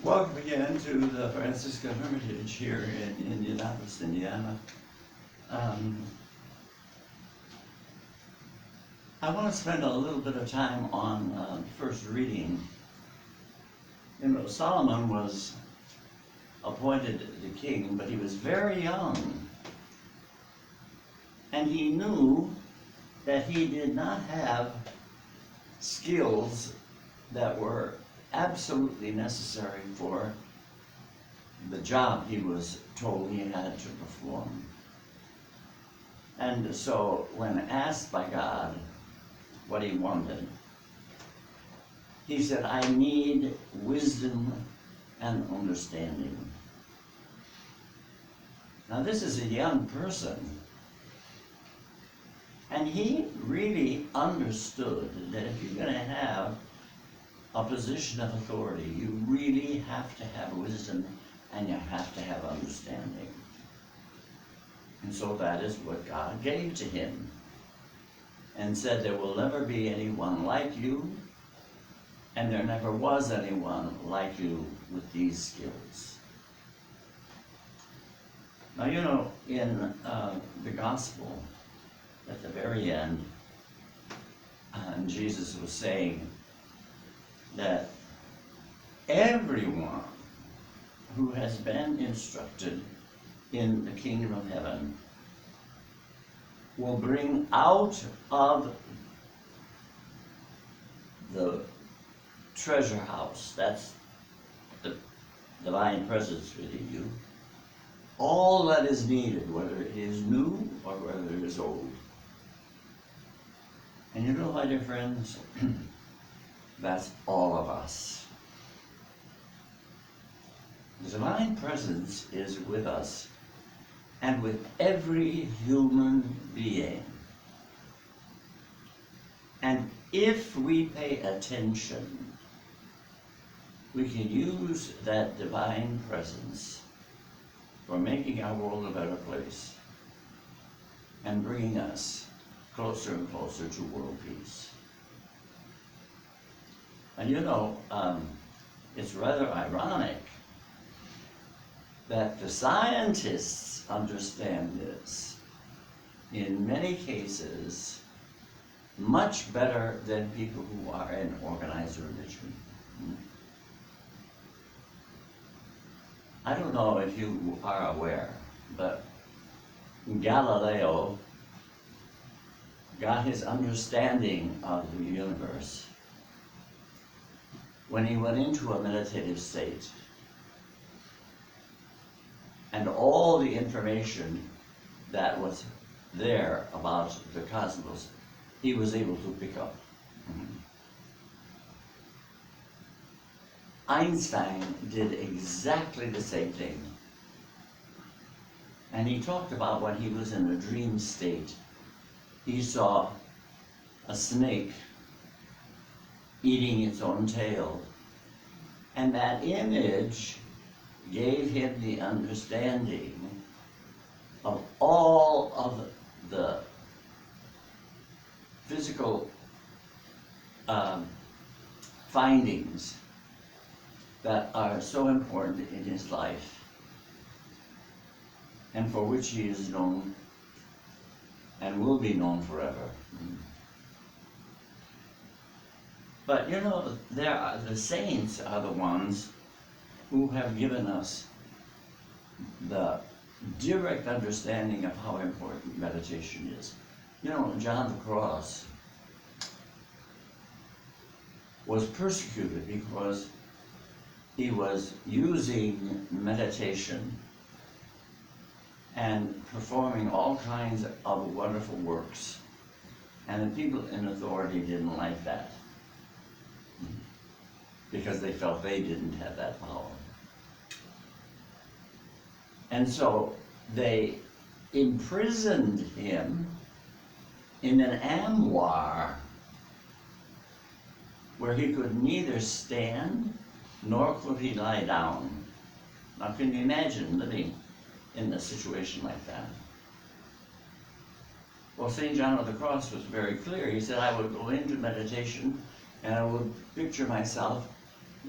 Welcome again to the Franciscan Hermitage here in Indianapolis, Indiana. I want to spend a little bit of time on first reading. You know, Solomon was appointed the king, but he was very young. And he knew that he did not have skills that were absolutely necessary for the job he was told he had to perform. And so when asked by God what he wanted, he said, I need wisdom and understanding. Now this is a young person, and he really understood that if you're going to have a position of authority, you really have to have wisdom and you have to have understanding. And so that is what God gave to him and said, there will never be anyone like you, and there never was anyone like you with these skills. Now, you know, in the gospel, at the very end, Jesus was saying that everyone who has been instructed in the kingdom of heaven will bring out of the treasure house, that's the divine presence within you, all that is needed, whether it is new or whether it is old. And you know, my dear friends, that's all of us. The divine presence is with us and with every human being. And if we pay attention, we can use that divine presence for making our world a better place and bringing us closer and closer to world peace. And you know, it's rather ironic that the scientists understand this in many cases much better than people who are in organized religion. I don't know if you are aware, but Galileo got his understanding of the universe when he went into a meditative state. And all the information that was there about the cosmos, he was able to pick up. Einstein did exactly the same thing. And he talked about when he was in a dream state, he saw a snake eating its own tail. And that image gave him the understanding of all of the physical findings that are so important in his life and for which he is known and will be known forever. But you know, the saints are the ones who have given us the direct understanding of how important meditation is. You know, John the Cross was persecuted because he was using meditation and performing all kinds of wonderful works. And the people in authority didn't like that because they felt they didn't have that power. And so they imprisoned him in an armoire where he could neither stand nor could he lie down. Now, can you imagine living in a situation like that? Well, St. John of the Cross was very clear. He said, I would go into meditation and I would picture myself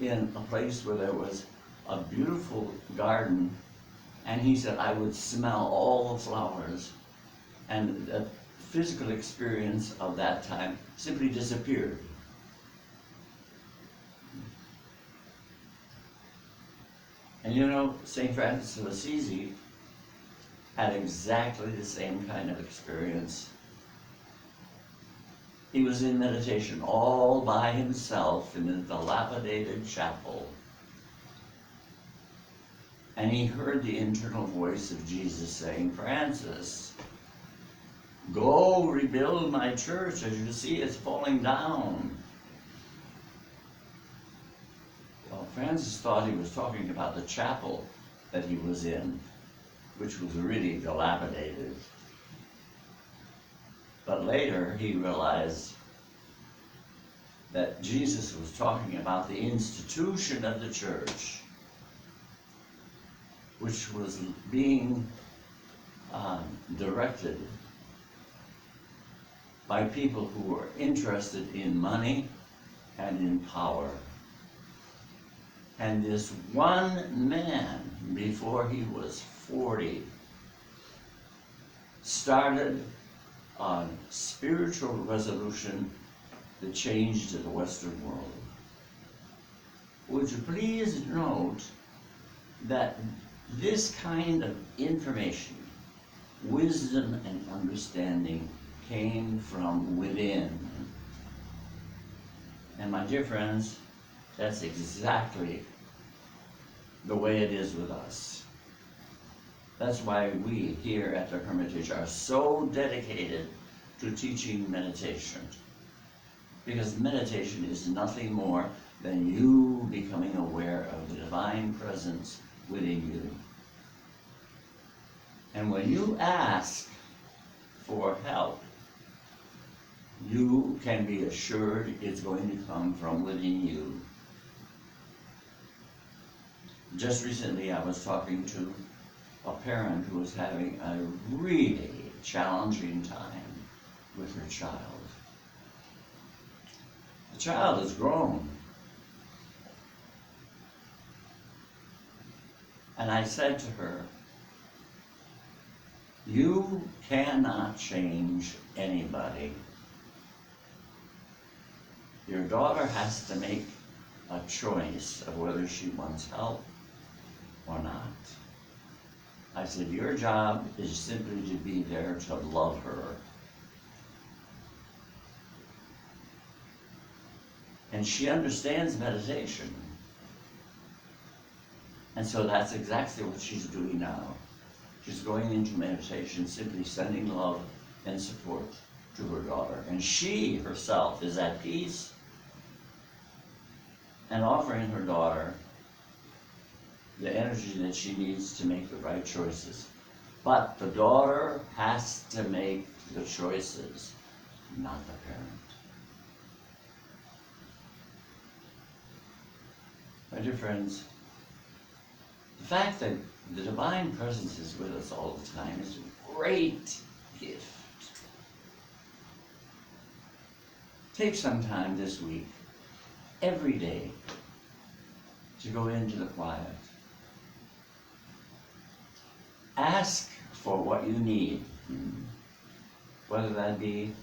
in a place where there was a beautiful garden, and he said I would smell all the flowers, and the physical experience of that time simply disappeared. And you know, St. Francis of Assisi had exactly the same kind of experience. He was in meditation all by himself in a dilapidated chapel. And he heard the internal voice of Jesus saying, Francis, go rebuild my church. As you see, it's falling down. Well, Francis thought he was talking about the chapel that he was in, which was really dilapidated. But later he realized that Jesus was talking about the institution of the church, which was being directed by people who were interested in money and in power. And this one man, before he was 40, started a spiritual resolution that changed the Western world. Would you please note that this kind of information, wisdom and understanding, came from within. And my dear friends, that's exactly the way it is with us. That's why we here at the Hermitage are so dedicated to teaching meditation. Because meditation is nothing more than you becoming aware of the divine presence within you. And when you ask for help, you can be assured it's going to come from within you. Just recently I was talking to a parent who was having a really challenging time with her child. The child is grown. And I said to her, you cannot change anybody. Your daughter has to make a choice of whether she wants help or not. I said, your job is simply to be there to love her. And she understands meditation. And so that's exactly what she's doing now. She's going into meditation, simply sending love and support to her daughter. And she herself is at peace and offering her daughter the energy that she needs to make the right choices. But the daughter has to make the choices, not the parent. My dear friends, the fact that the divine presence is with us all the time is a great gift. Take some time this week, every day, to go into the quiet. Ask for what you need, whether that be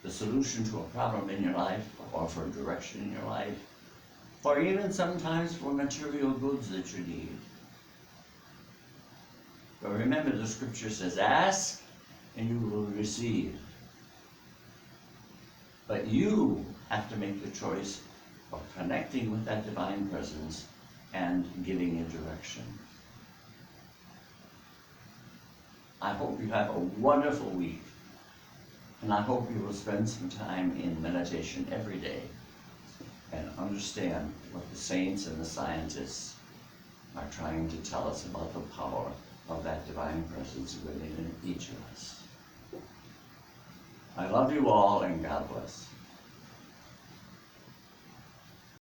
the solution to a problem in your life, or for direction in your life, or even sometimes for material goods that you need. But remember, the scripture says, ask and you will receive. But you have to make the choice of connecting with that divine presence and giving it direction. I hope you have a wonderful week, and I hope you will spend some time in meditation every day and understand what the saints and the scientists are trying to tell us about the power of that divine presence within each of us. I love you all, and God bless.